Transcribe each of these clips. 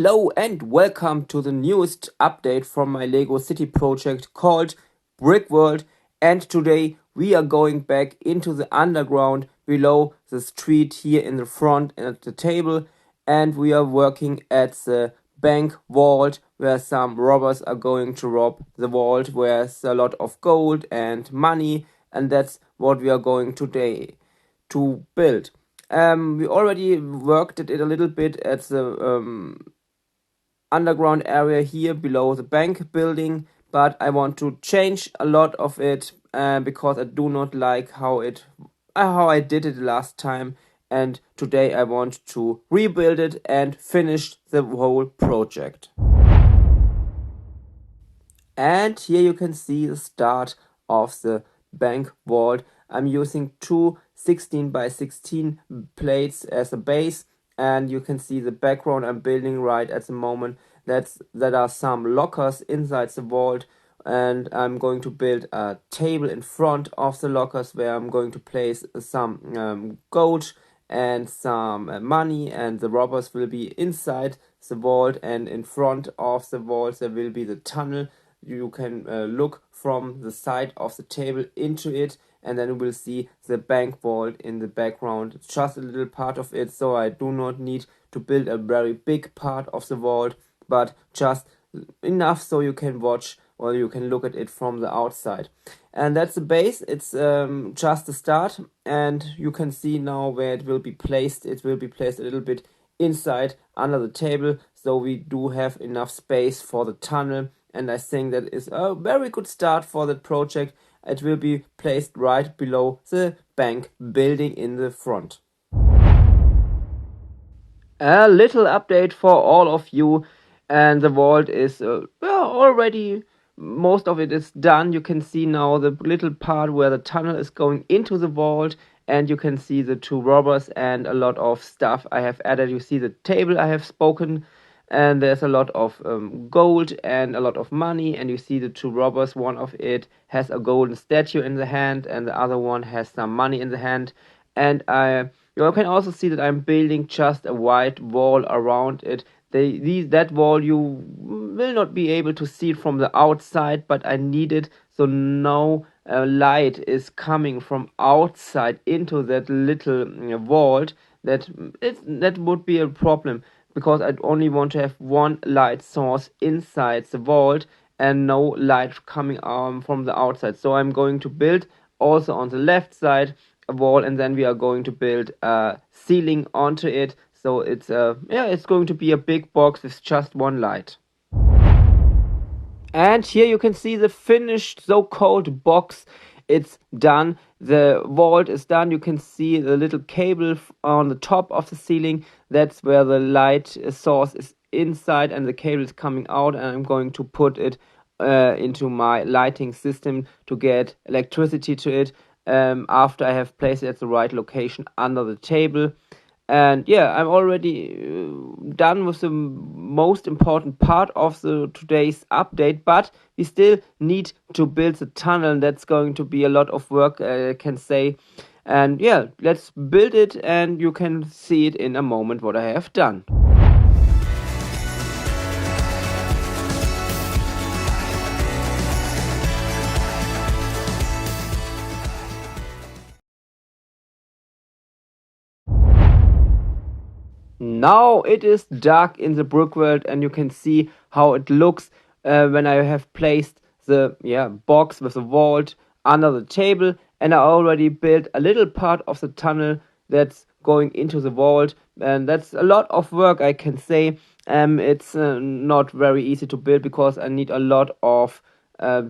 Hello and welcome to the newest update from my Lego City project called Brick World. And today we are going back into the underground below the street here in the front and at the table. And we are working at the bank vault where some robbers are going to rob the vault where there's a lot of gold and money. And that's what we are going today to build. We already worked it a little bit at the underground area here below the bank building, but I want to change a lot of it because I do not like how I did it last time, and today I want to rebuild it and finish the whole project. And here you can see the start of the bank vault. I'm using two 16 by 16 plates as a base, and you can see the background I'm building right at the moment. That are some lockers inside the vault, and I'm going to build a table in front of the lockers where I'm going to place some gold and some money, and the robbers will be inside the vault, and in front of the vault there will be the tunnel. You can look from the side of the table into it, and then you will see the bank vault in the background. It's just a little part of it, so I do not need to build a very big part of the vault, but just enough so you can watch or you can look at it from the outside. And that's the base. It's just the start, and you can see now where it will be placed. It will be placed a little bit inside under the table, so we do have enough space for the tunnel, and I think that is a very good start for the project. It will be placed right below the bank building in the front. A little update for all of you, and the vault is already most of it is done. You can see now the little part where the tunnel is going into the vault, and you can see the two robbers and a lot of stuff I have added. You see the table I have spoken, and there's a lot of gold and a lot of money, and you see the two robbers. One of it has a golden statue in the hand, and the other one has some money in the hand. And you can also see that I'm building just a white wall around it. That wall you will not be able to see it from the outside, but I need it so no light is coming from outside into that little vault. That would be a problem, because I only want to have one light source inside the vault and no light coming from the outside. So I'm going to build also on the left side a wall, and then we are going to build a ceiling onto it. So it's going to be a big box with just one light. And here you can see the finished so-called box. It's done. The vault is done. You can see the little cable on the top of the ceiling. That's where the light source is inside and the cable is coming out, and I'm going to put it into my lighting system to get electricity to it after I have placed it at the right location under the table. And yeah, I'm already done with the most important part of the today's update, but we still need to build the tunnel, and that's going to be a lot of work, I can say. And yeah, let's build it, and you can see it in a moment what I have done. Now it is dark in the brick world, and you can see how it looks when I have placed the box with the vault under the table, and I already built a little part of the tunnel that's going into the vault, and that's a lot of work, I can say. It's not very easy to build because I need a lot of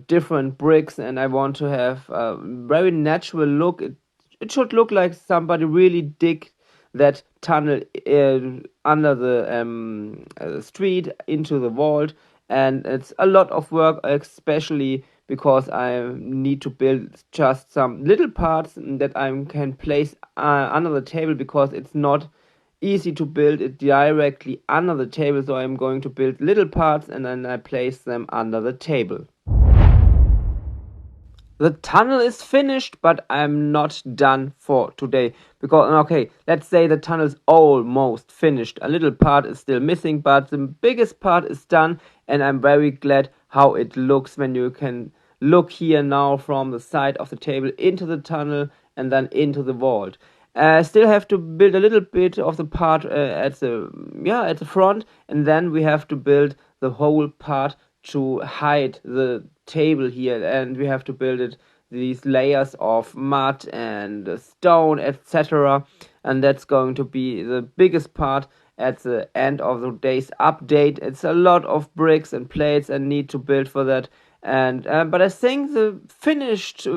different bricks, and I want to have a very natural look. It should look like somebody really dig that tunnel under the street into the vault, and it's a lot of work, especially because I need to build just some little parts that I can place under the table, because it's not easy to build it directly under the table. So I'm going to build little parts and then I place them under the table. The tunnel is finished, but I'm not done for today. Because, okay, let's say the tunnel is almost finished. A little part is still missing, but the biggest part is done, and I'm very glad how it looks when you can look here now from the side of the table into the tunnel and then into the vault. Still have to build a little bit of the part at the front, and then we have to build the whole part to hide the table here, and we have to build it these layers of mud and stone, etc. And that's going to be the biggest part at the end of the day's update. It's a lot of bricks and plates and need to build for that. And but I think the finished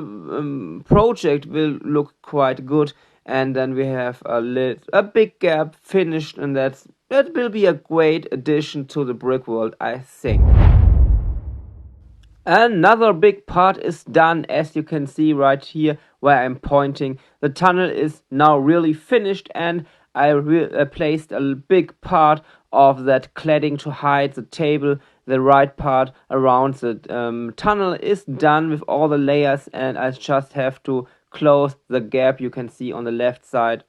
project will look quite good. And then we have a big gap finished, and that will be a great addition to the brick world, I think. Another big part is done, as you can see right here where I'm pointing. The tunnel is now really finished, and I placed a big part of that cladding to hide the table. The right part around the tunnel is done with all the layers, and I just have to close the gap you can see on the left side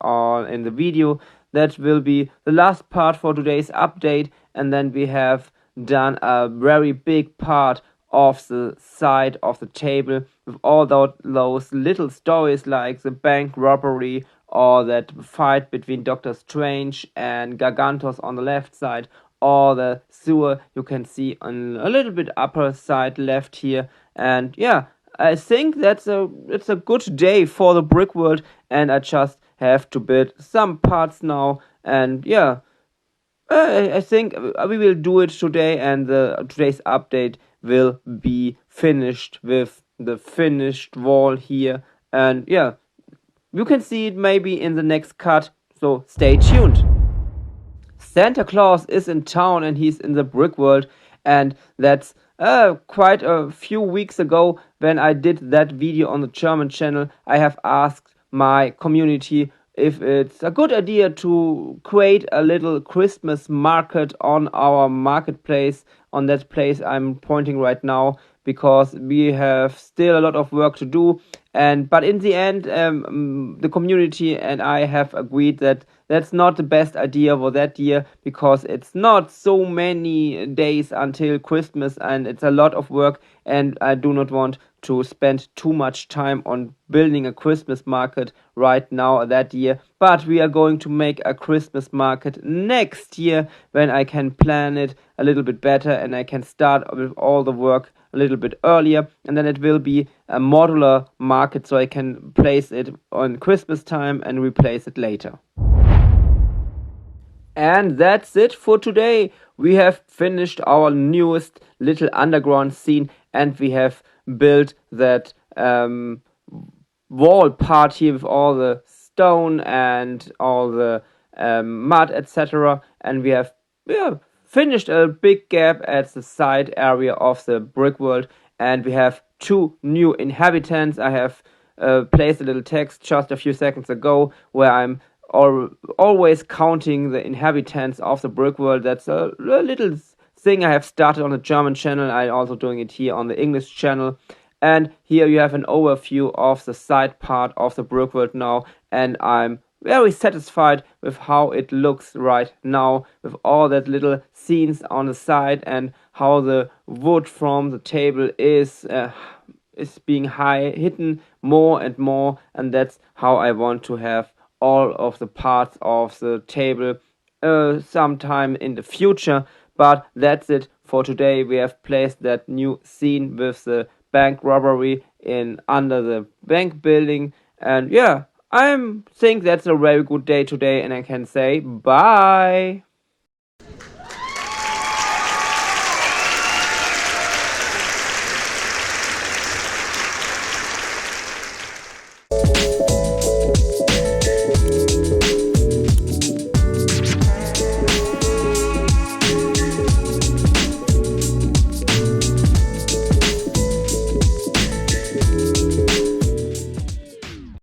in the video. That will be the last part for today's update, and then we have done a very big part of the side of the table with all those little stories like the bank robbery or that fight between Doctor Strange and Gargantos on the left side, or the sewer you can see on a little bit upper side left here. And yeah, I think it's a good day for the brick world, and I just have to build some parts now. And yeah, I think we will do it today, and today's update will be finished with the finished wall here. And yeah, you can see it maybe in the next cut, so stay tuned. Santa Claus is in town, and he's in the brick world, and that's quite a few weeks ago when I did that video on the German channel. I have asked my community if it's a good idea to create a little Christmas market on our marketplace, on that place I'm pointing right now, because we have still a lot of work to do. And but in the end, the community and I have agreed that that's not the best idea for that year, because it's not so many days until Christmas and it's a lot of work, and I do not want to spend too much time on building a Christmas market right now that year. But we are going to make a Christmas market next year when I can plan it a little bit better and I can start with all the work a little bit earlier, and then it will be a modular market, so I can place it on Christmas time and replace it later. And that's it for today. We have finished our newest little underground scene, and we have built that wall part here with all the stone and all the mud, etc. And we have finished a big gap at the side area of the brick world, and we have 2 new inhabitants. I have placed a little text just a few seconds ago where I'm always counting the inhabitants of the brick world. That's a little thing I have started on the German channel. I'm also doing it here on the English channel. And here you have an overview of the side part of the brick world now, and I'm very satisfied with how it looks right now, with all that little scenes on the side and how the wood from the table is being hidden more and more, and that's how I want to have all of the parts of the table sometime in the future. But that's it for today. We have placed that new scene with the bank robbery in under the bank building, and yeah, I think that's a very good day today, and I can say bye.